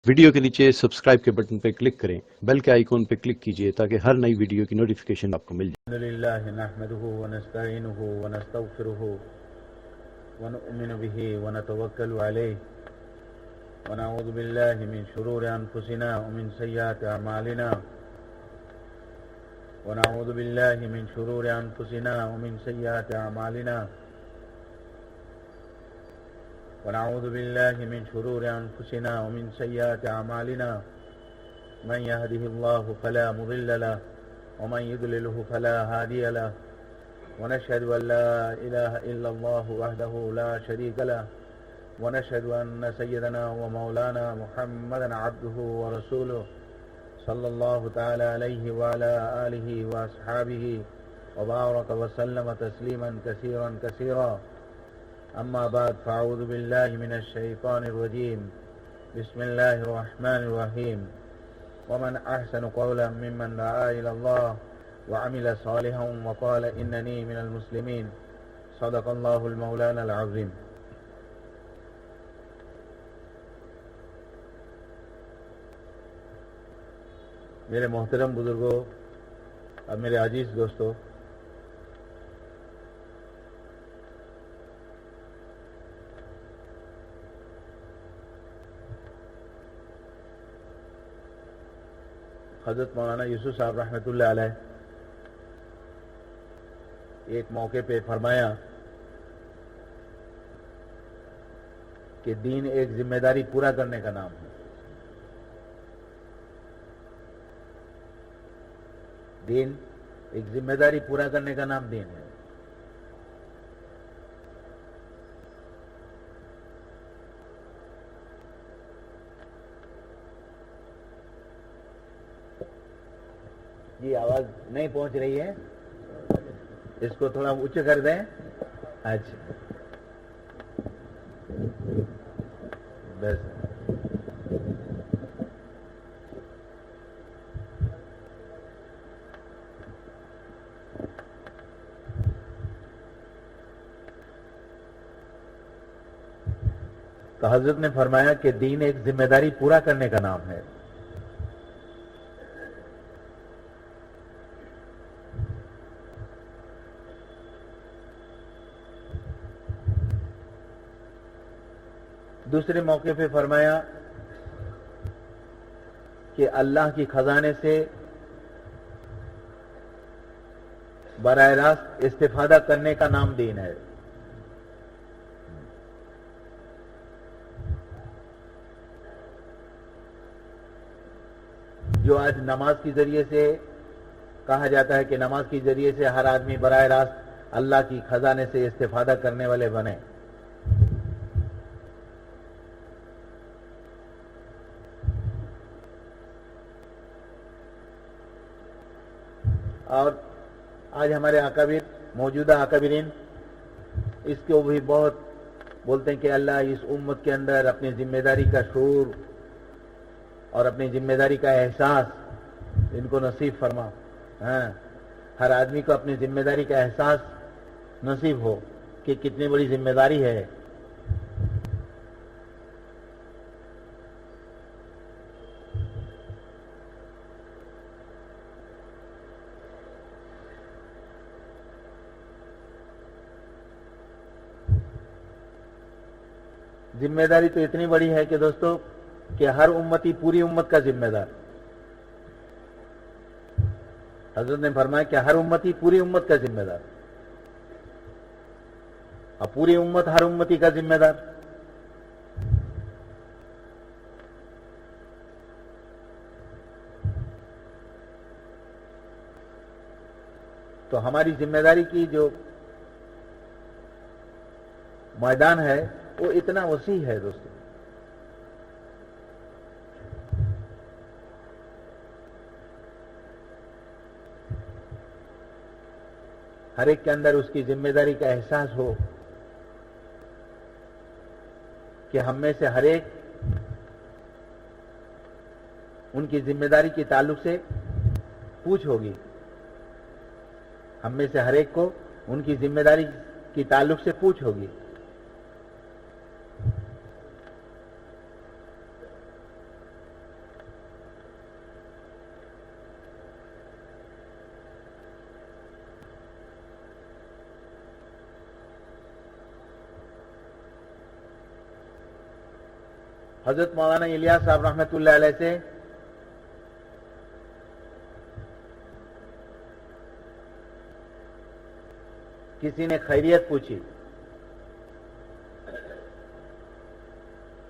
Video کے نیچے subscribe کے بٹن پہ کلک کریں، بیل کے آئیکن پہ کلک کیجئے تاکہ ہر نئی ویڈیو کی نوٹیفیکیشن آپ کو مل جائے۔ الحمد لله نحمده ونستعينه ونستغفره ونؤمن به ونتوكل عليه ونعوذ بالله من شرور أنفسنا ومن سيئات أعمالنا ونعوذ بالله من شرور أنفسنا ومن سيئات أعمالنا ونعوذ بالله من شرور أنفسنا ومن سيئات أعمالنا من يهده الله فلا مضل له ومن يضلله فلا هادي له ونشهد أن لا إله إلا الله وحده لا شريك له ونشهد أن سيدنا ومولانا محمدا عبده ورسوله صلى الله تعالى عليه وعلى آله وأصحابه وبارك وسلم تسليما كثيرا كثيرا. أما بعد فأعوذ بالله من الشيطان الرجيم. بسم الله الرحمن الرحيم. ومن أحسن قولا ممن دعا إلى الله وعمل صالحا وقال إنني من المسلمين. صدق الله المولانا العظيم. میرے محترم بزرگوں اور میرے عزیز دوستوں، حضرت مولانا یوسف صاحب رحمۃ اللہ علیہ ایک موقع پہ فرمایا کہ دین ایک ذمہ داری پورا کرنے کا نام ہے. دین ایک ذمہ داری پورا کرنے کا نام دین ہے. جی آواز نہیں پہنچ رہی ہے، اس کو تھوڑا اونچا کر دیں. اچھا بس. تو حضرت نے فرمایا کہ دین ایک ذمہ داری پورا کرنے کا نام ہے. دوسرے موقع پہ فرمایا کہ اللہ کی خزانے سے براہ راست استفادہ کرنے کا نام دین ہے. جو آج نماز کے ذریعے سے کہا جاتا ہے کہ نماز کے ذریعے سے ہر آدمی براہ راست اللہ کی خزانے سے استفادہ کرنے والے بنے. اور آج ہمارے اکابر، موجودہ اکابرین، اس کو بھی بہت بولتے ہیں کہ اللہ اس امت کے اندر اپنی ذمہ داری کا شعور اور اپنی ذمہ داری کا احساس ان کو نصیب فرما. ہر آدمی کو اپنی ذمہ داری کا احساس نصیب ہو کہ کتنی بڑی ذمہ داری ہے. ذمہ داری تو اتنی بڑی ہے کہ دوستو کہ ہر امتی پوری امت کا ذمہ دار. حضرت نے فرمایا کہ ہر امتی پوری امت کا ذمہ دار، اور پوری امت ہر امتی کا ذمہ دار. تو ہماری ذمہ داری کی جو میدان ہے وہ اتنا وسیع ہے دوستو. ہر ایک کے اندر اس کی ذمہ داری کا احساس ہو کہ ہم میں سے ہر ایک ان کی ذمہ داری کے تعلق سے پوچھ ہوگی. ہم میں سے ہر ایک کو ان کی ذمہ داری کی تعلق سے پوچھ ہوگی. حضرت مولانا الیاس صاحب رحمۃ اللہ علیہ سے کسی نے خیریت پوچھی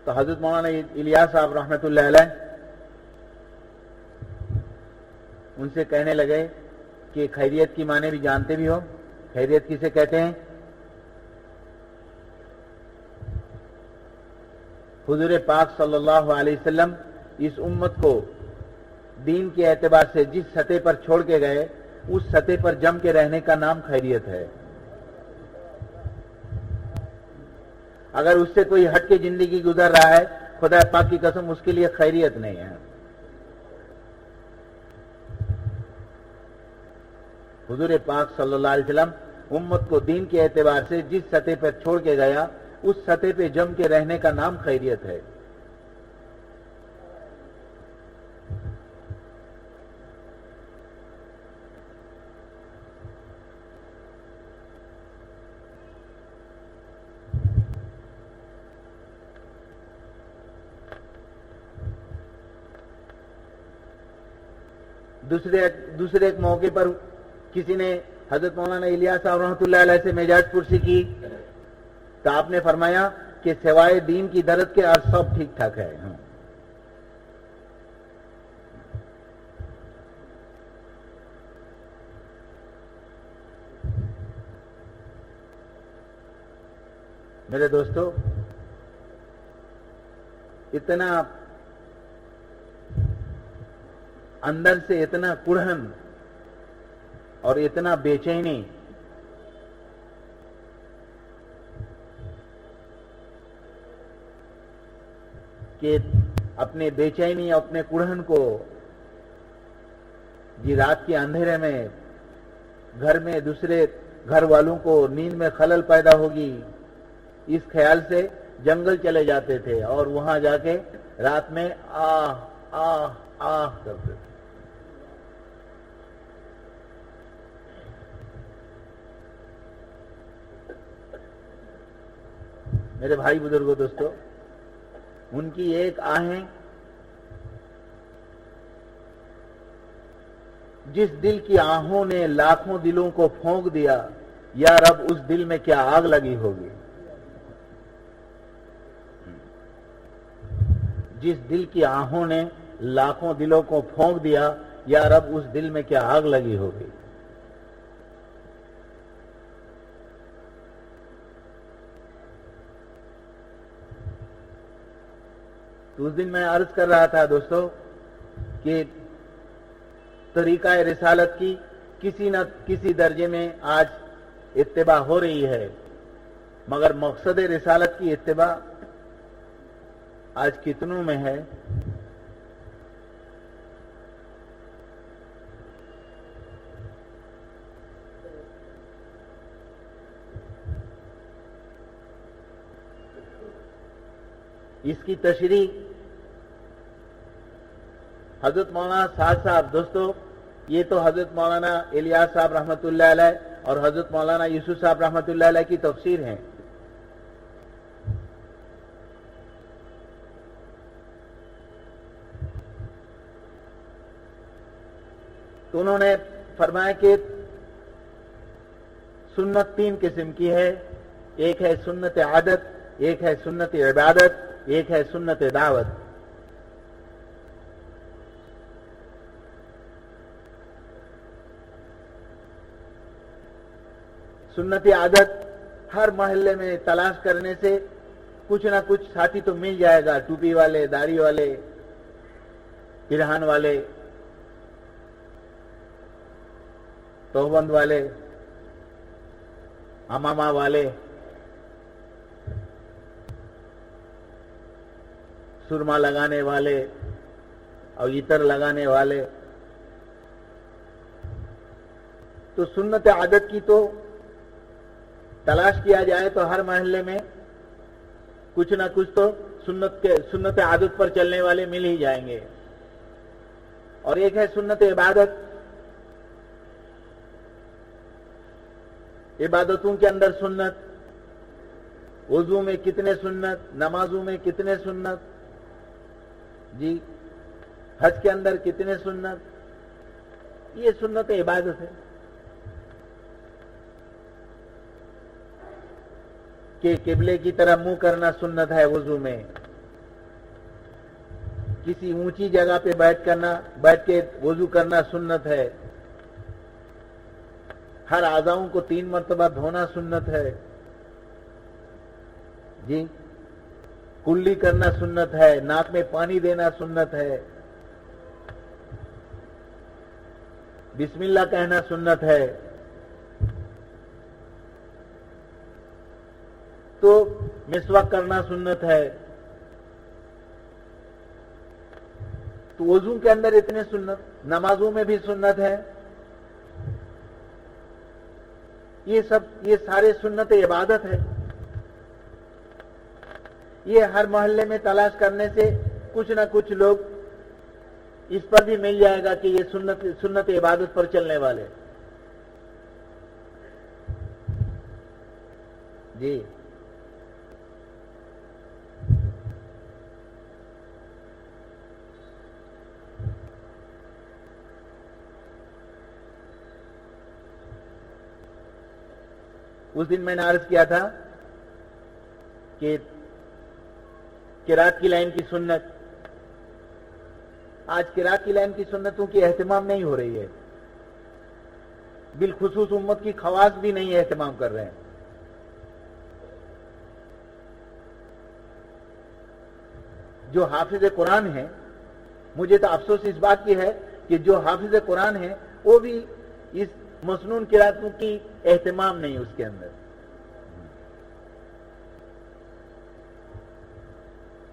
تو حضرت مولانا الیاس صاحب رحمۃ اللہ علیہ ان سے کہنے لگے کہ خیریت کی معنی بھی جانتے بھی ہو، خیریت کسے کہتے ہیں؟ حضور پاک صلی اللہ علیہ وسلم اس امت کو دین کے اعتبار سے جس سطح پر چھوڑ کے گئے اس سطح پر جم کے رہنے کا نام خیریت ہے۔ اگر اس سے کوئی ہٹ کے زندگی گزر رہا ہے، خدا پاک کی قسم اس کے لیے خیریت نہیں ہے۔ حضور پاک صلی اللہ علیہ وسلم امت کو دین کے اعتبار سے جس سطح پر چھوڑ کے گیا اس سطح پہ جم کے رہنے کا نام خیریت ہے۔ دوسرے ایک موقع پر کسی نے حضرت مولانا الیاس صاحب رحمۃ اللہ علیہ سے معراج پرسی کی تو آپ نے فرمایا کہ سوائے دین کی درد کے اور سب ٹھیک ٹھاک ہے۔ میرے دوستو، اتنا اندر سے اتنا کڑھن اور اتنا بے چینی کہ اپنے بے چینی اپنے کڑھن کو رات کے اندھیرے میں گھر میں دوسرے گھر والوں کو نیند میں خلل پیدا ہوگی اس خیال سے جنگل چلے جاتے تھے اور وہاں جا کے رات میں آہ آہ آہ کرتے تھے۔ میرے بھائی بزرگوں دوستو، ان کی ایک آہیں جس دل کی آہوں نے لاکھوں دلوں کو پھونک دیا، یا رب اس دل میں کیا آگ لگی ہوگی۔ جس دل کی آہوں نے لاکھوں دلوں کو پھونک دیا، یا رب اس دل میں کیا آگ لگی ہوگی۔ تو اس دن میں عرض کر رہا تھا دوستو کہ طریقہ رسالت کی کسی نہ کسی درجے میں آج اتباع ہو رہی ہے، مگر مقصد رسالت کی اتباع آج کتنوں میں ہے؟ اس کی تشریح حضرت مولانا سعد صاحب، دوستو یہ تو حضرت مولانا الیاس صاحب رحمۃ اللہ علیہ اور حضرت مولانا یوسف صاحب رحمۃ اللہ علیہ کی تفسیر ہیں۔ تو انہوں نے فرمایا کہ سنت تین قسم کی ہے، ایک ہے سنت عادت، ایک ہے سنت عبادت، ایک ہے سنت دعوت۔ سنت عادت ہر محلے میں تلاش کرنے سے کچھ نہ کچھ ساتھی تو مل جائے گا، ٹوپی والے، داڑھی والے، پیرہن والے، توبند والے، امامہ والے، سرما لگانے والے اور عطر لگانے والے۔ تو سنت عادت کی تو تلاش کیا جائے تو ہر محلے میں کچھ نہ کچھ تو سنت عادت پر چلنے والے مل ہی جائیں گے۔ اور ایک ہے سنت عبادت، عبادتوں کے اندر سنت، وضو میں کتنے سنت، نمازوں میں کتنے سنت، جی حج کے اندر کتنے سنت؟ یہ سنت عبادت ہے کہ قبلے کی طرف منہ کرنا سنت ہے وضو میں، کسی اونچی جگہ پہ بیٹھ کے وضو کرنا سنت ہے، ہر اعضاؤں کو 3 مرتبہ دھونا سنت ہے، جی کلی کرنا سنت ہے، ناک میں پانی دینا سنت ہے، بسم اللہ کہنا سنت ہے، تو مسواک کرنا سنت ہے۔ تو وضو کے اندر اتنے سنت، نمازوں میں بھی سنت ہے، یہ سارے سنت عبادت ہے۔ یہ ہر محلے میں تلاش کرنے سے کچھ نہ کچھ لوگ اس پر بھی مل جائے گا کہ یہ سنت عبادت پر چلنے والے، جی اس دن میں نے عرض کیا تھا کہ قرات کی لائن کی سنت، آج قرات کی لائن کی سنتوں کی اہتمام نہیں ہو رہی ہے، بالخصوص امت کی خواص بھی نہیں اہتمام کر رہے ہیں۔ جو حافظ قرآن ہیں، مجھے تو افسوس اس بات کی ہے کہ جو حافظ قرآن ہیں وہ بھی اس مسنون قراتوں کی اہتمام نہیں اس کے اندر۔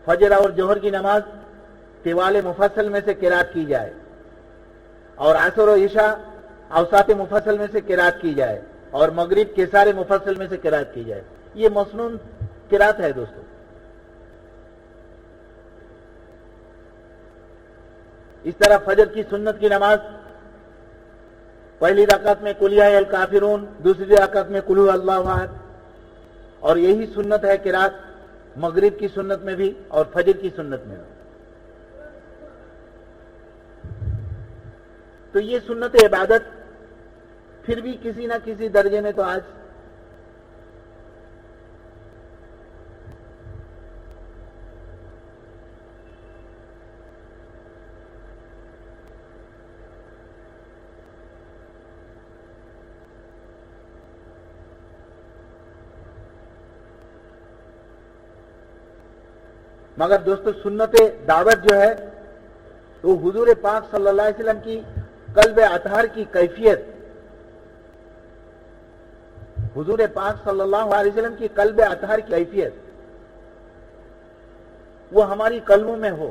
فجر اور ظہر کی نماز طوال مفصل میں سے قرات کی جائے، اور عصر و عشاء اوساط مفصل میں سے قرات کی جائے، اور مغرب کے سارے مفصل میں سے قرات کی جائے، یہ مسنون قرات ہے دوستو۔ اس طرح فجر کی سنت کی نماز پہلی رکعت میں قل یا الکافرون، دوسری رکعت میں قل هو اللہ احد، اور یہی سنت ہے قرات مغرب کی سنت میں بھی اور فجر کی سنت میں بھی۔ تو یہ سنت عبادت پھر بھی کسی نہ کسی درجے میں تو آج مگر دوستو سنت دعوت جو ہے وہ حضور پاک صلی اللہ علیہ وسلم کی قلب اطہر کی کیفیت، حضور پاک صلی اللہ علیہ وسلم کی قلب اطہر کی کیفیت وہ ہماری قلبوں میں ہو،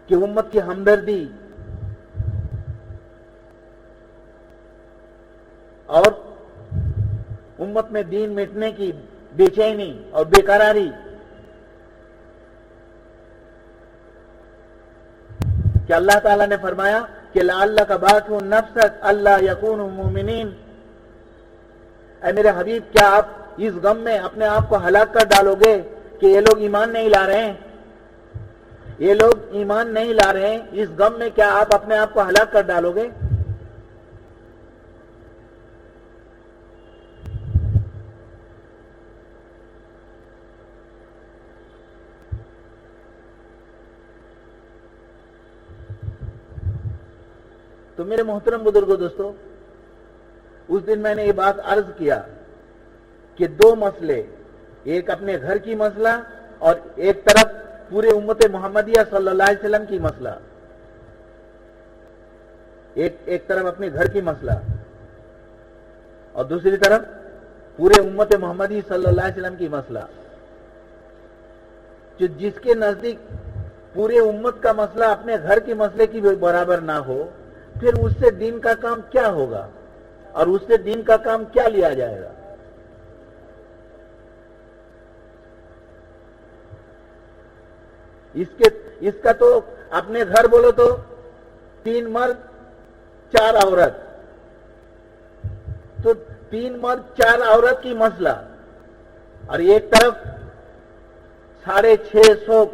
کہ امت کی ہمدردی اور امت میں دین مٹنے کی بے چینی اور بے قراری، کہ اللہ تعالیٰ نے فرمایا کہ لعلک باخع نفسک الا یکونوا مؤمنین، اے میرے حبیب کیا آپ اس غم میں اپنے آپ کو ہلاک کر ڈالو گے کہ یہ لوگ ایمان نہیں لا رہے ہیں، یہ لوگ ایمان نہیں لا رہے ہیں، اس غم میں کیا آپ اپنے آپ کو ہلاک کر ڈالو گے؟ تو میرے محترم بزرگوں دوستو، اس دن میں نے یہ بات عرض کیا کہ 2 مسئلے، ایک اپنے گھر کی مسئلہ اور ایک طرف پورے امت محمدیہ صلی اللہ علیہ وسلم کی مسئلہ، ایک طرف اپنے گھر کی مسئلہ اور دوسری طرف پورے امت محمدی صلی اللہ علیہ وسلم کی مسئلہ، جو جس کے نزدیک پورے امت کا مسئلہ اپنے گھر کے مسئلے کی برابر نہ ہو، پھر اس سے دین کا کام کیا ہوگا اور اس سے دین کا کام کیا لیا جائے گا؟ اس کا تو اپنے گھر بولو تو 3 مرد 4 عورت، تو 3 مرد 4 عورت کی مسئلہ، اور ایک طرف 650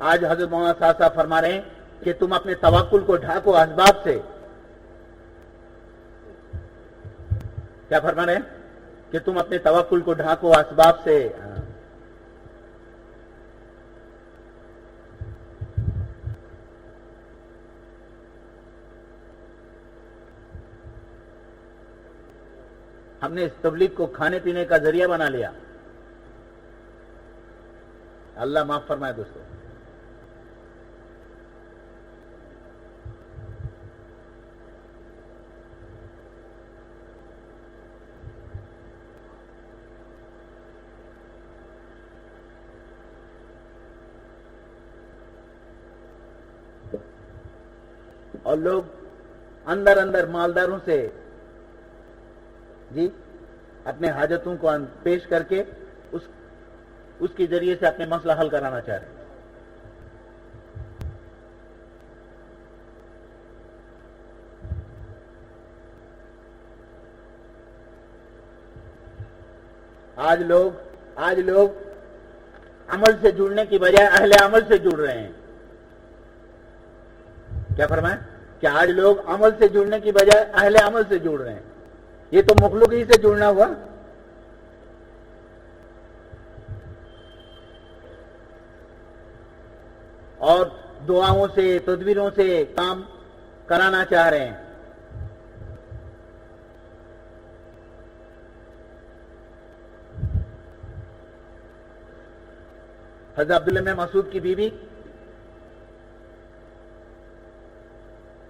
آج حضرت مولانا صاحب فرما رہے ہیں کہ تم اپنے توکل کو ڈھانکو اسباب سے. کیا فرما رہے ہیں؟ کہ تم اپنے توکل کو ڈھانکو اسباب سے. ہم نے اس تبلیغ کو کھانے پینے کا ذریعہ بنا لیا. اللہ معاف فرمائے دوستو. اور لوگ اندر اندر مالداروں سے جی اپنے حاجتوں کو پیش کر کے اس کے ذریعے سے اپنے مسئلہ حل کرانا چاہ رہے ہیں. آج لوگ عمل سے جڑنے کی بجائے اہل عمل سے جڑ رہے ہیں. کیا فرمائیں کہ آج لوگ عمل سے جڑنے کی بجائے اہل عمل سے جڑ رہے ہیں. یہ تو مخلوق ہی سے جڑنا ہوا. اور دعاؤں سے تدبیروں سے کام کرانا چاہ رہے ہیں. حضرت عبداللہ بن مسعود کی بیوی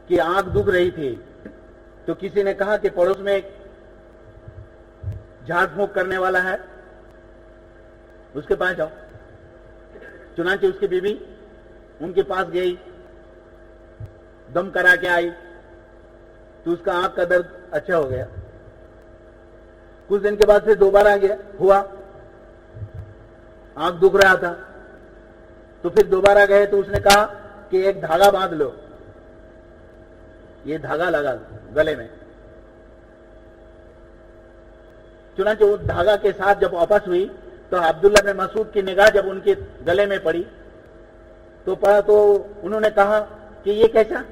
کی آنکھ دکھ رہی تھی تو کسی نے کہا کہ پڑوس میں ایک جھاڑ پھونک کرنے والا ہے, اس کے پاس جاؤ. چنانچہ اس کی بیوی ان کے پاس گئی, دم کرا کے آئی تو اس کا آنکھ کا درد اچھا ہو گیا. کچھ دن کے بعد پھر دوبارہ ہوا, آنکھ دکھ رہا تھا تو پھر دوبارہ گئے تو اس نے کہا کہ ایک دھاگا باندھ لو, یہ دھاگا لگا گلے میں. چنانچہ وہ دھاگا کے ساتھ جب واپس ہوئی تو عبداللہ بن مسعود کی نگاہ جب ان کے گلے میں پڑی تو انہوں نے کہا کہ یہ کیسا,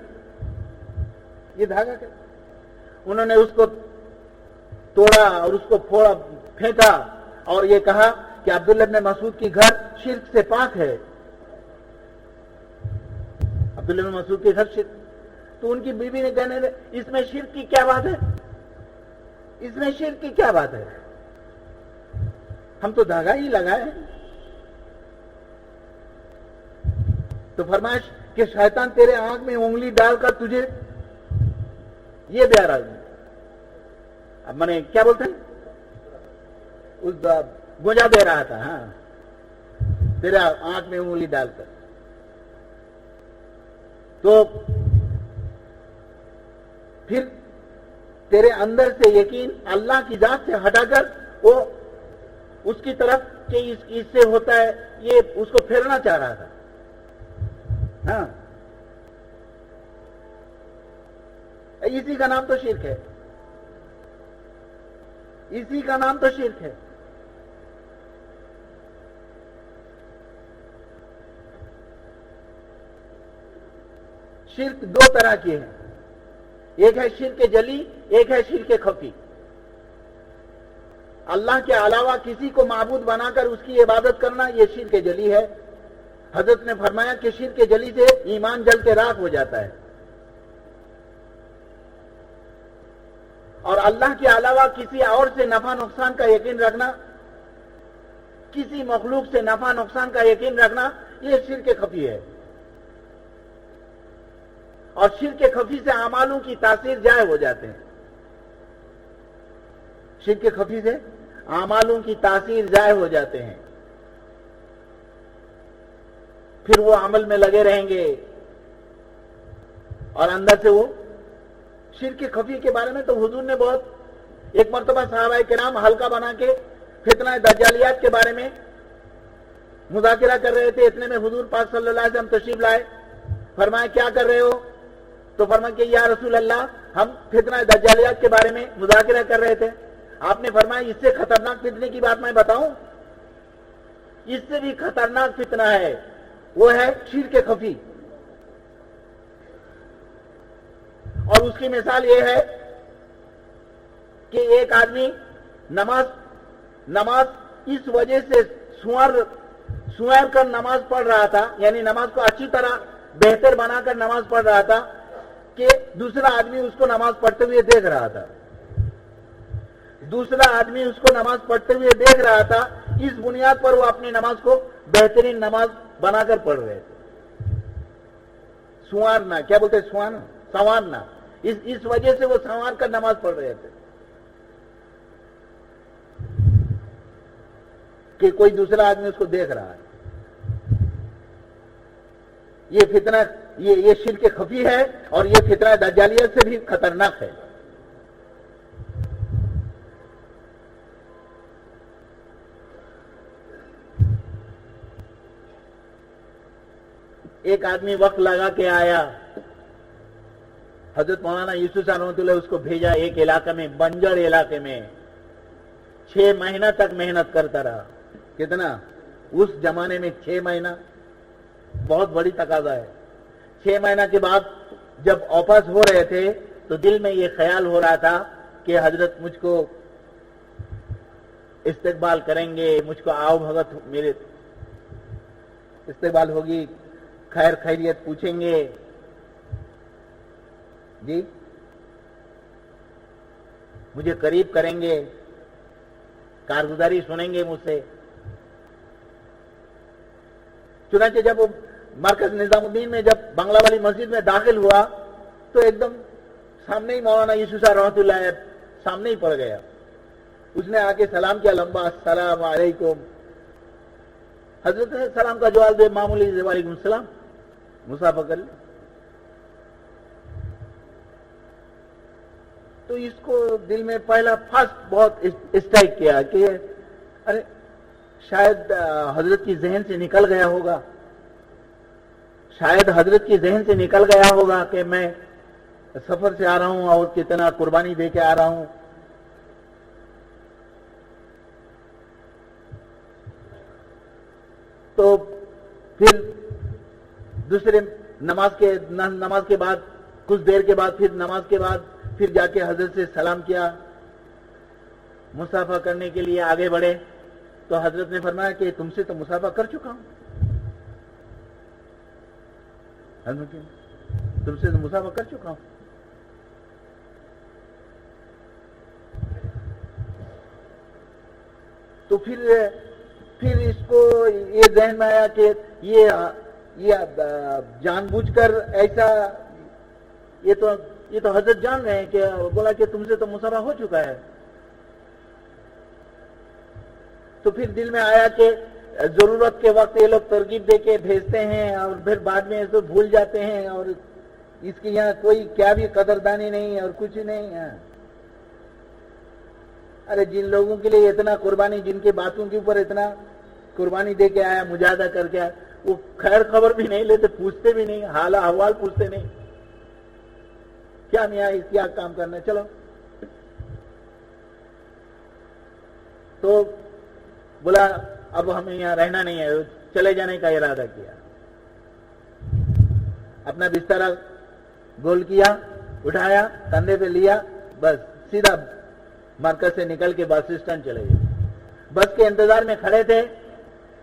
یہ دھاگا کیسا. انہوں نے اس کو توڑا اور اس کو پھینکا اور یہ کہا کہ عبداللہ بن مسعود کی گھر شرک سے پاک ہے. عبداللہ بن مسعود کے گھر شرک. تو ان کی بیوی نے کہنے لگے اس میں شرک کی کیا بات ہے, اس میں شرک کی کیا بات ہے, ہم تو دھاگا ہی لگائے. تو فرمایا کہ شیطان تیرے آنکھ میں انگلی ڈال کر تجھے یہ دے رہا ہے. اب میں نے کیا بولتے ہیں, اس گوجا دے رہا تھا. ہاں, تیرے آنکھ میں انگلی ڈال کر. تو پھر تیرے اندر سے یقین اللہ کی ذات سے ہٹا کر وہ اس کی طرف کہ اس سے ہوتا ہے, یہ اس کو پھیرنا چاہ رہا تھا. ہاں, اسی کا نام تو شرک ہے, اسی کا نام تو شرک ہے. شرک دو طرح کی ہے, ایک ہے شرک جلی, ایک ہے شرک خفی. اللہ کے علاوہ کسی کو معبود بنا کر اس کی عبادت کرنا یہ شرک جلی ہے. حضرت نے فرمایا کہ شرک جلی سے ایمان جل کے راکھ ہو جاتا ہے. اور اللہ کے علاوہ کسی اور سے نفع نقصان کا یقین رکھنا, کسی مخلوق سے نفع نقصان کا یقین رکھنا, یہ شرک خفی ہے. اور شرک خفی سے اعمالوں کی تاثیر ضائع ہو جاتے ہیں. شرک خفی سے اعمالوں کی تاثیر ضائع ہو جاتے ہیں. پھر وہ عمل میں لگے رہیں گے اور اندر سے وہ شرک خفی کے بارے میں تو حضور نے بہت, ایک مرتبہ صحابہ کرام حلقہ بنا کے فتنہ دجالیات کے بارے میں مذاکرہ کر رہے تھے. اتنے میں حضور پاک صلی اللہ علیہ وسلم تشریف لائے. فرمایا کیا کر رہے ہو؟ تو فرمایا کہ یا رسول اللہ ہم فتنہ دجالیات کے بارے میں مذاکرہ کر رہے تھے. آپ نے فرمایا اس سے خطرناک فتنے کی بات میں بتاؤں؟ اس سے بھی خطرناک فتنہ ہے وہ ہے شرک خفی. اور اس کی مثال یہ ہے کہ ایک آدمی نماز اس وجہ سے سوار کر نماز پڑھ رہا تھا، یعنی نماز کو اچھی طرح بہتر بنا کر نماز پڑھ رہا تھا کہ دوسرا آدمی اس کو نماز پڑھتے ہوئے دیکھ رہا تھا. دوسرا آدمی اس کو نماز پڑھتے ہوئے دیکھ رہا تھا، اس بنیاد پر وہ اپنی نماز کو بہترین نماز بنا کر پڑھ رہے تھے. سوارنا کیا بولتے ہیں؟ سنوارنا. اس وجہ سے وہ سنوار کر نماز پڑھ رہے تھے کہ کوئی دوسرا آدمی اس کو دیکھ رہا ہے. یہ فتنہ، یہ شرک خفی ہے اور یہ فتنہ دجالیت سے بھی خطرناک ہے. ایک آدمی وقت لگا کے آیا، حضرت مولانا یوسف صاحب رحمۃ اللہ اس کو بھیجا ایک علاقے میں، بنجر علاقے میں. 6 مہینہ تک محنت کرتا رہا. کتنا؟ اس زمانے میں 6 مہینہ بہت بڑی تقاضا ہے. 6 مہینہ کے بعد جب واپس ہو رہے تھے تو دل میں یہ خیال ہو رہا تھا کہ حضرت مجھ کو استقبال کریں گے، مجھ کو آؤ بھگت میرے استقبال ہوگی، خیر خیریت پوچھیں گے. جی مجھے قریب کریں گے، کارگزاری سنیں گے مجھ سے. چنانچہ جب وہ مرکز نظام الدین میں جب بنگلہ والی مسجد میں داخل ہوا تو ایک دم سامنے ہی مولانا یوسف صاحب رحمۃ اللہ سامنے ہی پڑ گیا. اس نے آ کے سلام کیا لمبا، السلام علیکم. حضرت نے سلام کا جواب دے معمولی وعلیکم السلام، مسافہ کر لی. تو اس کو دل میں پہلا فرسٹ بہت اسٹرائک کیا کہ ارے شاید حضرت کی ذہن سے نکل گیا ہوگا، شاید حضرت کی ذہن سے نکل گیا ہوگا کہ میں سفر سے آ رہا ہوں اور کتنا قربانی دے کے آ رہا ہوں. تو پھر دوسرے نماز کے بعد کچھ دیر کے بعد پھر جا کے حضرت سے سلام کیا، مصافحہ کرنے کے لیے آگے بڑھے. تو حضرت نے فرمایا کہ تم سے تو مصافحہ کر چکا ہوں، تم سے تو مصافحہ کر چکا ہوں. تو پھر اس کو یہ ذہن میں آیا کہ یہ جان بوجھ کر ایسا، یہ تو حضرت جان رہے ہیں کہ بولا کہ تم سے تو مصافحہ ہو چکا ہے. تو پھر دل میں آیا کہ ضرورت کے وقت یہ لوگ ترغیب دے کے بھیجتے ہیں اور پھر بعد میں اسے بھول جاتے ہیں اور اس کی یہاں کوئی کیا بھی قدردانی نہیں اور کچھ نہیں ہے. ارے جن لوگوں کے لیے اتنا قربانی، جن کے باتوں کے اوپر اتنا قربانی دے کے آیا، مجاہدہ کر کے آیا، وہ خیر خبر بھی نہیں لیتے، پوچھتے بھی نہیں، حال احوال پوچھتے نہیں. کیا میاں کیا کام کرنا، چلو. تو بولا اب ہمیں یہاں رہنا نہیں ہے، چلے جانے کا ارادہ کیا. اپنا بستر گول کیا، اٹھایا، کندھے پہ لیا، بس سیدھا مرکز سے نکل کے بس اسٹینڈ چلے گئے. بس کے انتظار میں کھڑے تھے.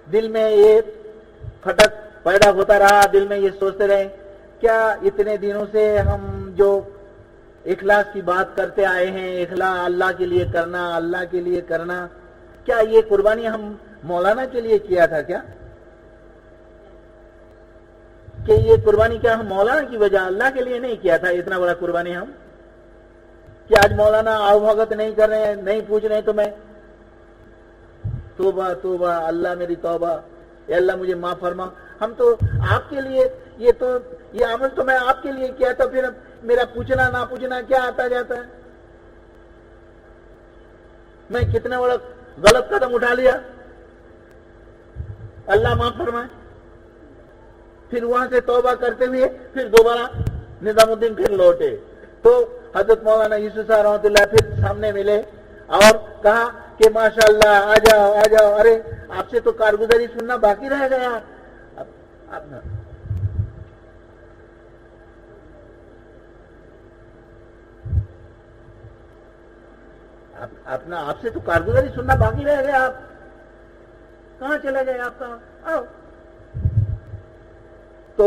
دل میں یہ کھٹک پیدا ہوتا رہا، دل میں یہ سوچتے رہے کیا اتنے دنوں سے ہم جو اخلاص کی بات کرتے آئے ہیں، اخلاص اللہ کے لیے کرنا، اللہ کے لیے کرنا، کیا یہ قربانی ہم مولانا کے لیے کیا تھا کیا؟ کہ یہ قربانی کیا ہم مولانا کی وجہ اللہ کے لیے نہیں کیا تھا؟ اتنا بڑا قربانی ہم کہ آج مولانا آؤ بھگت نہیں کر رہے ہیں، نہیں پوچھ رہے ہیں، تو میں توبہ توبہ، اللہ میری توبہ، اے اللہ مجھے معاف فرما. ہم تو آپ کے لیے یہ عمل تو میں آپ کے لیے کیا تھا، پھر میرا پوچھنا نہ پوچھنا کیا آتا جاتا ہے؟ میں کتنا بڑا غلط قدم اٹھا لیا، اللہ معاف فرمائے. پھر وہاں سے توبہ کرتے ہوئے پھر دوبارہ نظام الدین پھر لوٹے. تو حضرت مولانا یوسف صاحب رحمۃ اللہ پھر سامنے ملے اور کہا کہ ماشاءاللہ آ جاؤ آ جاؤ. ارے آپ سے تو کارگزاری سننا باقی رہ گیا، اپنا آپ سے تو کارگزاری سننا باقی رہ گیا. آپ کہاں چلے گئے؟ آپ کہاں آؤ. تو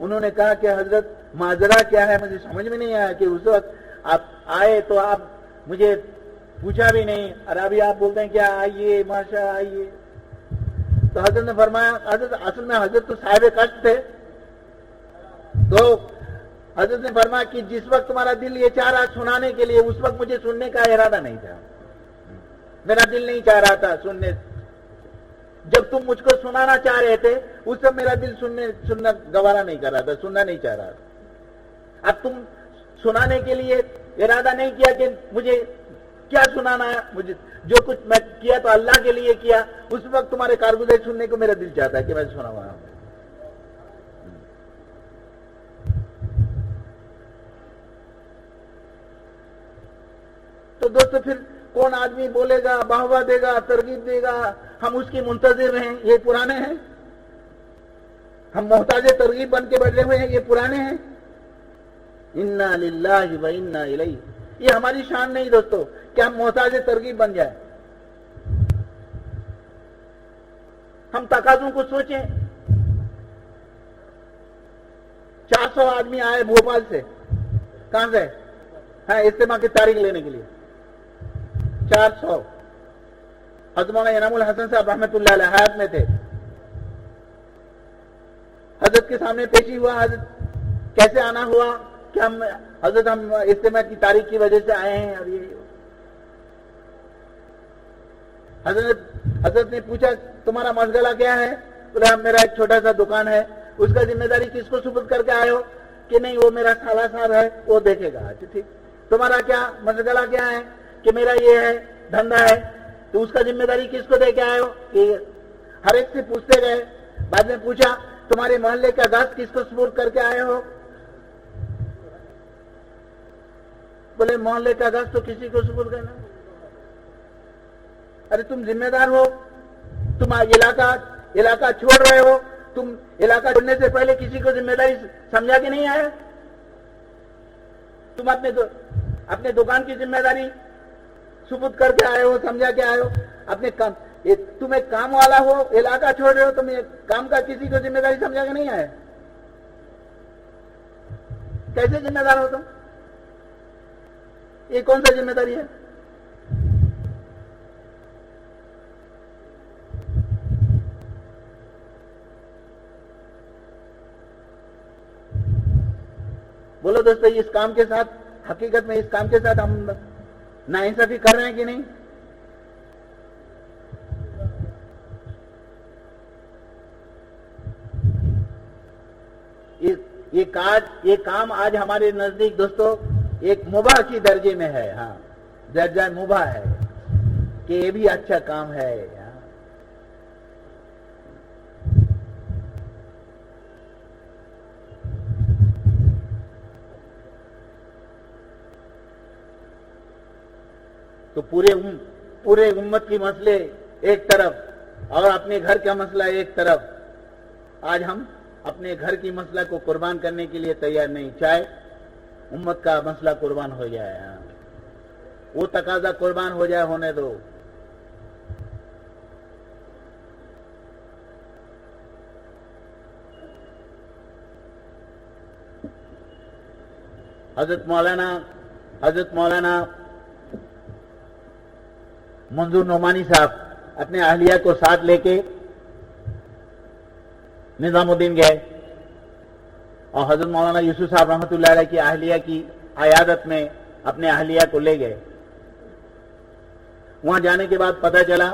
انہوں نے کہا کہ حضرت ماجرا کیا ہے؟ مجھے سمجھ میں نہیں آیا کہ اس وقت آپ آئے تو آپ مجھے پوچھا بھی نہیں، اور ابھی آپ بولتے ہیں کیا آئیے ماشاء آئیے. تو حضرت نے فرمایا، حضرت اصل میں حضرت تو صاحب کشف تھے. تو حضرت نے فرمایا کہ جس وقت تمہارا دل یہ چاہ رہا سنانے کے لیے، اس وقت مجھے سننے کا ارادہ نہیں تھا. میرا دل نہیں چاہ رہا تھا سننے. جب تم مجھ کو سنانا چاہ رہے تھے اس وقت میرا دل سننا گوارا نہیں کر رہا تھا، سننا نہیں چاہ رہا تھا. اب تم سنانے کے لیے ارادہ نہیں کیا کہ مجھے کیا سنانا ہے. مجھے جو کچھ میں کیا تو اللہ کے لیے کیا. اس وقت تمہارے کارگزاری سننے کو میرا دل چاہتا ہے کہ میں سنا ہوا ہوں. تو دوستو پھر کون آدمی بولے گا، بہوا دے گا، ترغیب دے گا، ہم اس کی منتظر ہیں؟ یہ پرانے ہیں. ہم محتاج ترغیب بن کے بیٹھے ہوئے ہیں، یہ پرانے ہیں. انا للہ و انا الیہ. یہ ہماری شان نہیں دوستو کہ ہم محتاج ترغیب بن جائیں. ہم تقاضوں کو سوچیں. 400 آدمی آئے بھوپال سے. کہاں سے؟ ہاں، اجتماع کی تاریخ لینے کے لیے 400. حضرت مولانا انعام الحسن صاحب رحمۃ اللہ علیہ حیات میں تھے. حضرت کے سامنے پیشی ہوا. حضرت کیسے آنا ہوا کہ ہم اجتماع کی تاریخ کی وجہ سے آئے ہیں. اور یہ حضرت نے پوچھا تمہارا مشغلہ کیا ہے؟ بولا میرا ایک چھوٹا سا دکان ہے. اس کا ذمہ داری کس کو سپرد کر کے آئے ہو؟ کہ نہیں وہ میرا سالہ صاحب ہے، وہ دیکھے گا. اچھا ٹھیک. تمہارا کیا مشغلہ کیا ہے؟ کہ میرا یہ ہے دھندا ہے. تو اس کا ذمہ داری کس کو دے کے آئے ہو؟ کہ ہر ایک سے پوچھتے گئے. بعد میں پوچھا تمہارے محلے کا گھاس کس کو سپرد کر کے آئے ہو؟ بولے محلے کا گھاس تو کسی کو سپرد کرنا. ارے تم ذمہ دار ہو، تم علاقہ چھوڑ رہے ہو. تم علاقہ چھوڑنے سے پہلے کسی کو ذمہ داری سمجھا کے نہیں آئے. تم اپنے دکان کی ذمہ داری سپرد کر کے آئے ہو، سمجھا کے آئے ہو. اپنے کام، تم ایک کام والا ہو، علاقہ چھوڑ رہے ہو، تم کام کا کسی کو ذمہ داری سمجھا کے نہیں آئے. کیسے ذمہ دار ہو تم؟ یہ کون سا ذمہ داری ہے؟ بولو دوستو، اس کام کے ساتھ، حقیقت میں اس کام کے ساتھ ہم ناانصافی کر رہے ہیں کہ نہیں؟ یہ کام آج ہمارے نزدیک دوستو ایک مباح کی درجے میں ہے. ہاں، درجہ مباح ہے کہ یہ بھی اچھا کام ہے. تو پورے امت کی مسئلے ایک طرف اور اپنے گھر کا مسئلہ ایک طرف. آج ہم اپنے گھر کی مسئلہ کو قربان کرنے کے لیے تیار نہیں، چاہے امت کا مسئلہ قربان ہو جائے. وہ تقاضا قربان ہو جائے، ہونے دو. حضرت مولانا منظور نعمانی صاحب اپنے اہلیہ کو ساتھ لے کے نظام الدین گئے، اور حضرت مولانا یوسف صاحب رحمۃ اللہ علیہ کی اہلیہ کی عیادت میں اپنے اہلیہ کو لے گئے. وہاں جانے کے بعد پتہ چلا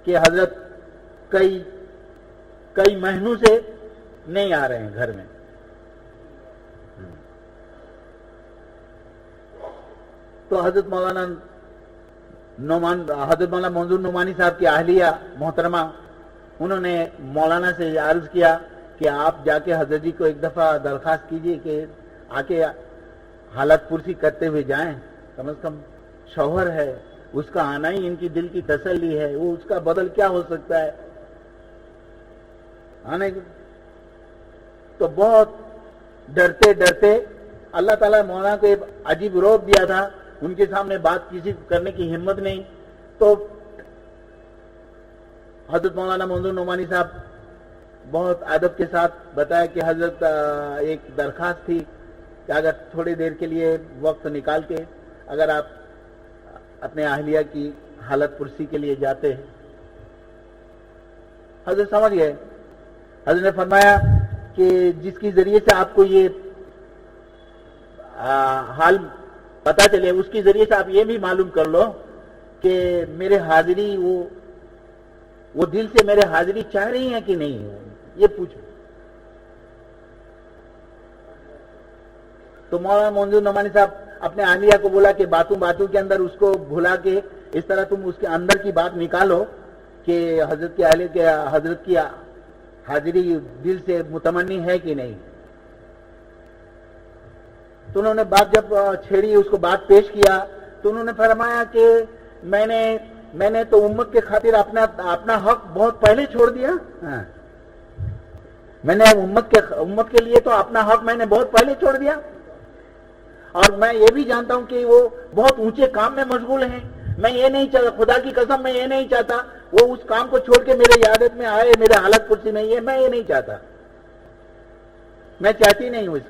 کہ حضرت کئی مہینوں سے نہیں آ رہے ہیں گھر میں. تو حضرت مولانا منظور نعمانی صاحب کی اہلیہ محترمہ، انہوں نے مولانا سے عرض کیا کہ آپ جا کے حضرت جی کو ایک دفعہ درخواست کیجئے کہ آ کے حالت پرسی کرتے ہوئے جائیں. کم از کم شوہر ہے، اس کا آنا ہی ان کی دل کی تسلی ہے. وہ اس کا بدل کیا ہو سکتا ہے؟ آنے تو بہت ڈرتے ڈرتے اللہ تعالیٰ مولانا کو ایک عجیب روب دیا تھا، ان کے سامنے بات کسی کرنے کی ہمت نہیں. تو حضرت مولانا منظور نعمانی صاحب بہت ادب کے ساتھ بتایا کہ حضرت ایک درخواست تھی کہ اگر تھوڑی دیر کے لیے وقت نکال کے اگر آپ اپنے اہلیہ کی حالت پرسی کے لیے جاتے ہیں. حضرت سمجھ گئے. حضرت نے فرمایا کہ جس کے ذریعے سے آپ کو یہ حال پتا چلے اس کے ذریعے سے آپ یہ بھی معلوم کر لو کہ میرے حاضری وہ دل سے میرے حاضری چاہ رہی ہیں کہ نہیں، یہ پوچھو. تو مولانا منظور نعمانی صاحب اپنے اہلیہ کو بولا کہ باتوں کے اندر اس کو بھلا کے اس طرح تم اس کے اندر کی بات نکالو کہ حضرت کے اہلیہ کے حضرت کی حاضری دل سے متمنی ہے کہ نہیں. تو انہوں نے بات جب چھیڑی، اس کو بات پیش کیا تو انہوں نے فرمایا کہ میں نے تو امت کے خاطر اپنا حق بہت پہلے چھوڑ دیا. میں نے امت کے لیے تو اپنا حق میں نے بہت پہلے چھوڑ دیا، اور میں یہ بھی جانتا ہوں کہ وہ بہت اونچے کام میں مشغول ہیں. میں یہ نہیں چاہتا، خدا کی قسم میں یہ نہیں چاہتا وہ اس کام کو چھوڑ کے میرے عیادت میں آئے، میرے حالت پرسی میں میں یہ نہیں چاہتا، میں چاہتی نہیں ہوں. اس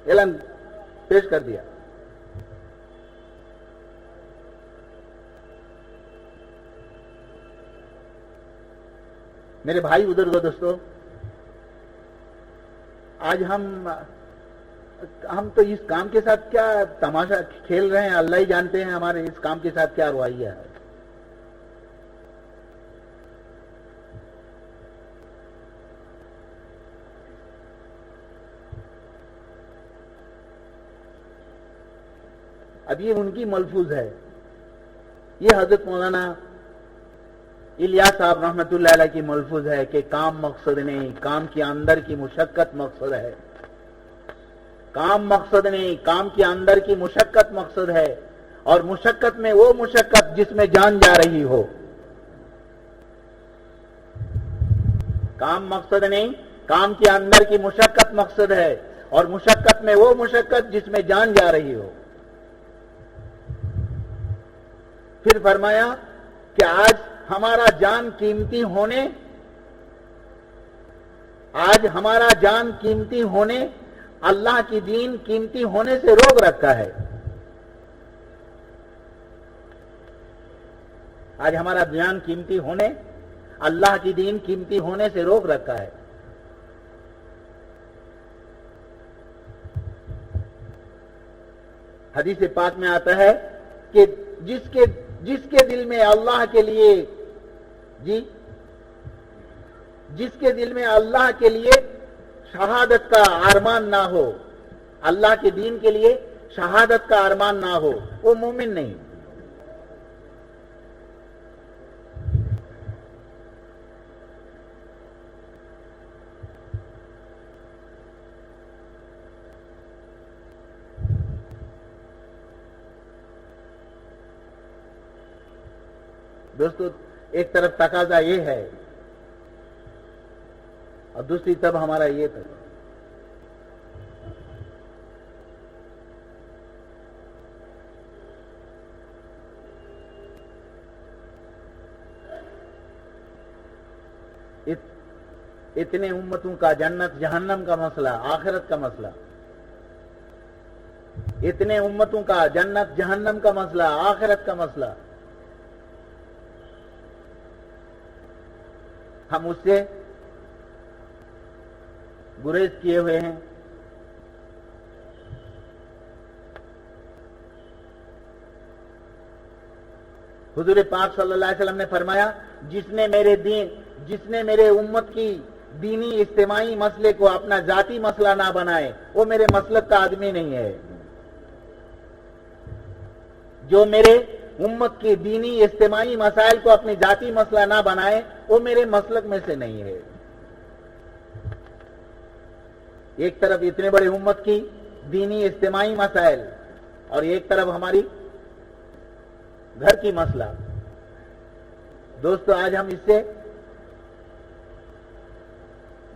اعلان پیش کر دیا. میرے بھائی ادھر کو دوستو، آج ہم تو اس کام کے ساتھ کیا تماشا کھیل رہے ہیں، اللہ ہی جانتے ہیں ہمارے اس کام کے ساتھ کیا رویہ ہے. اب یہ ان کی ملفوظ ہے، یہ حضرت مولانا الیاس صاحب رحمت اللہ علیہ کی ملفوظ ہے کہ کام مقصد نہیں، کام کے اندر کی مشقت مقصد ہے. کام مقصد نہیں، کام کے اندر کی مشقت مقصد ہے، اور مشقت میں وہ مشقت جس میں جان جا رہی ہو. کام مقصد نہیں، کام کے اندر کی مشقت مقصد ہے، اور مشقت میں وہ مشقت جس میں جان جا رہی ہو. پھر فرمایا کہ آج ہمارا جان قیمتی ہونے اللہ کی دین قیمتی ہونے سے روک رکھا ہے. آج ہمارا جان قیمتی ہونے اللہ کی دین قیمتی ہونے سے روک رکھا ہے. حدیث پاک میں آتا ہے کہ جس کے دل میں اللہ کے لیے جس کے دل میں اللہ کے لیے شہادت کا ارمان نہ ہو، اللہ کے دین کے لیے شہادت کا ارمان نہ ہو، وہ مومن نہیں. دوستو، ایک طرف تقاضا یہ ہے اور دوسری طرف ہمارا یہ تھا. اتنے امتوں کا جنت جہنم کا مسئلہ، آخرت کا مسئلہ، اتنے امتوں کا جنت جہنم کا مسئلہ، آخرت کا مسئلہ، ہم اس سے گریز کیے ہوئے ہیں. حضور پاک صلی اللہ علیہ وسلم نے فرمایا جس نے میرے امت کی دینی اجتماعی مسئلے کو اپنا ذاتی مسئلہ نہ بنائے وہ میرے مسلک کا آدمی نہیں ہے. جو میرے امت کی دینی اجتماعی مسائل کو اپنی ذاتی مسئلہ نہ بنائے وہ میرے مسلک میں سے نہیں ہے. ایک طرف اتنے بڑے امت کی دینی اجتماعی مسائل اور ایک طرف ہماری گھر کی مسئلہ. دوستو، آج ہم اس سے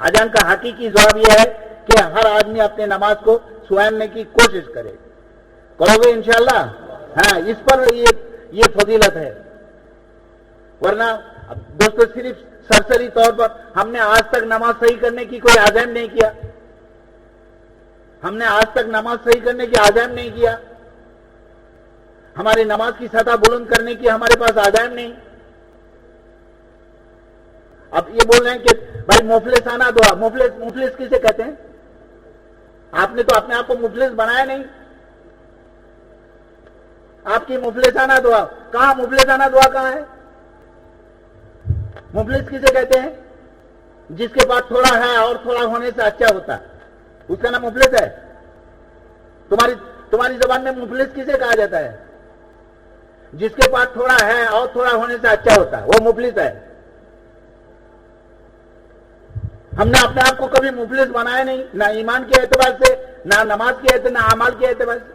اذان کا حقیقی جواب یہ ہے کہ ہر آدمی اپنے نماز کو سواننے کی کوشش کرے. کرو گے انشاءاللہ؟ ہاں، اس پر یہ فضیلت ہے. ورنہ دوستو صرف سرسری طور پر ہم نے آج تک نماز صحیح کرنے کی کوئی عزم نہیں کیا. ہم نے آج تک نماز صحیح کرنے کی عزم نہیں کیا. ہماری نماز کی سطح بلند کرنے کی ہمارے پاس عزم نہیں. اب یہ بول رہے ہیں کہ بھائی مفلسانہ دعا. مفلس کسے کہتے ہیں؟ آپ نے تو اپنے آپ کو مفلس بنایا نہیں. آپ کی مفلسانہ دعا کہاں؟ مفلسانہ دعا کہاں ہے؟ مفلس کسے کہتے ہیں؟ جس کے پاس تھوڑا ہے اور تھوڑا ہونے سے اچھا ہوتا، اس کا نام مفلس ہے. تمہاری زبان میں مفلس کسے کہا جاتا ہے؟ جس کے پاس تھوڑا ہے اور تھوڑا ہونے سے اچھا ہوتا، وہ مفلس ہے. ہم نے اپنے آپ کو کبھی مفلس بنایا نہیں، نہ ایمان کے اعتبار سے، نہ نماز کے اعتبار، نہ اعمال کے اعتبار سے.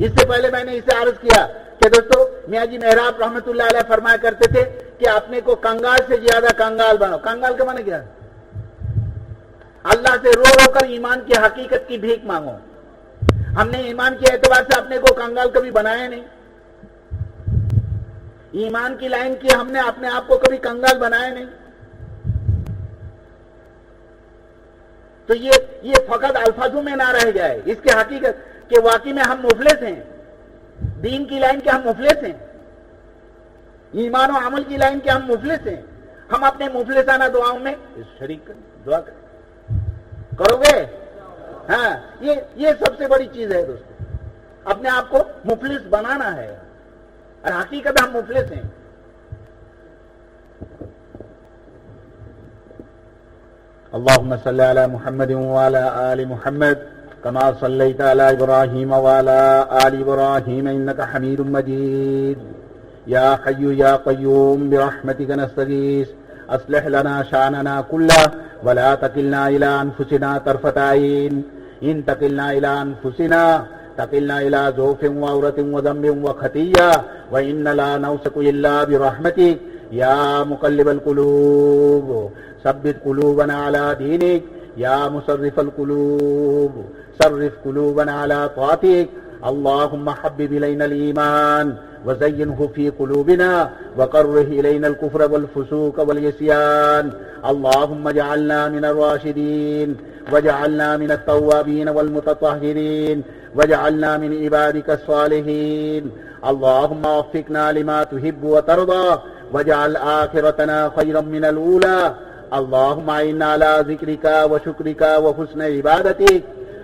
اس سے پہلے میں نے اسے عرض کیا کہ دوستو میاں جی محراب رحمت اللہ علیہ فرمایا کرتے تھے کہ اپنے کو کنگال سے زیادہ کنگال بنو. کنگال کا معنی کیا؟ اللہ سے رو رو کر ایمان کی حقیقت کی بھیک مانگو. ہم نے ایمان کے اعتبار سے اپنے کو کنگال کبھی بنایا نہیں. ایمان کی لائن کی ہم نے اپنے آپ کو کبھی کنگال بنایا نہیں. تو یہ فقط الفاظوں میں نہ رہ جائے، اس کی حقیقت کہ واقعی میں ہم مفلس ہیں. دین کی لائن کے ہم مفلس ہیں، ایمان و عمل کی لائن کے ہم مفلس ہیں. ہم اپنے مفلسانہ دعاؤں میں شریک کریں، دعا کریں. کرو گے؟ ہاں، یہ سب سے بڑی چیز ہے دوستو. اپنے آپ کو مفلس بنانا ہے، اور حقیقت ہم مفلس ہیں. اللهم صل على محمد وعلى آل محمد كما صليت على إبراهيم وعلى آل إبراهيم إنك حميد مجيد. يا حي يا قيوم برحمتك نستغيث أصلح لنا شأننا كله ولا تكلنا إلى أنفسنا طرفة عين. إن تكلنا إلى أنفسنا تقلنا إلى ذوف وعورة وذنب وخطيئة وإن لا نوثق إلا برحمتك. يا مقلب القلوب ثبت قلوبنا على دينك. يا مصرف القلوب صرف قلوبنا على طاعتك. اللهم حبب إلينا الإيمان وزينه في قلوبنا وكره إلينا الكفر والفسوق والعصيان. اللهم اجعلنا من الراشدين واجعلنا من التوابين والمتطهرين واجعلنا من عبادك الصالحين. اللهم وفقنا لما تحب وترضى واجعل آخرتنا خيرا من الأولى. اللهم أعنا على ذكرك وشكرك وحسن عبادتك.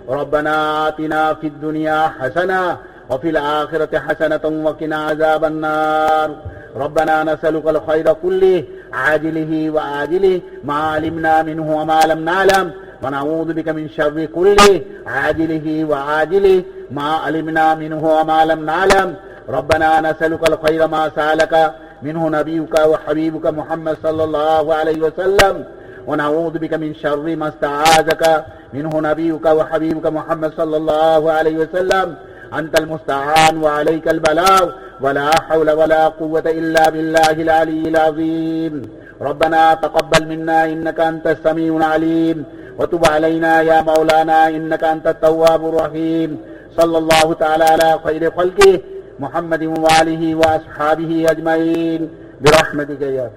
ربنا آتنا في الدنيا حسنة وفي الآخرة حسنة وقنا عذاب النار. ربنا نسألك الخير كله عاجله وآجله ما علمنا منه وما لم نعلم ونعوذ بك من شر كله عاجله وآجله ما علمنا منه وما لم نعلم. ربنا نسألك الخير ما سألك منه نبيك وحبيبك محمد صلى الله عليه وسلم ونعوذ بك من شر ما استعاذك منه نبيك وحبيبك محمد صلى الله عليه وسلم. أنت المستعان وعليك البلاغ ولا حول ولا قوة إلا بالله العلي العظيم. ربنا تقبل منا إنك أنت السميع العليم وتب علينا يا مولانا إنك أنت التواب الرحيم. صلى الله تعالى على خير خلقه محمد وآله وأصحابه أجمعين برحمتك يا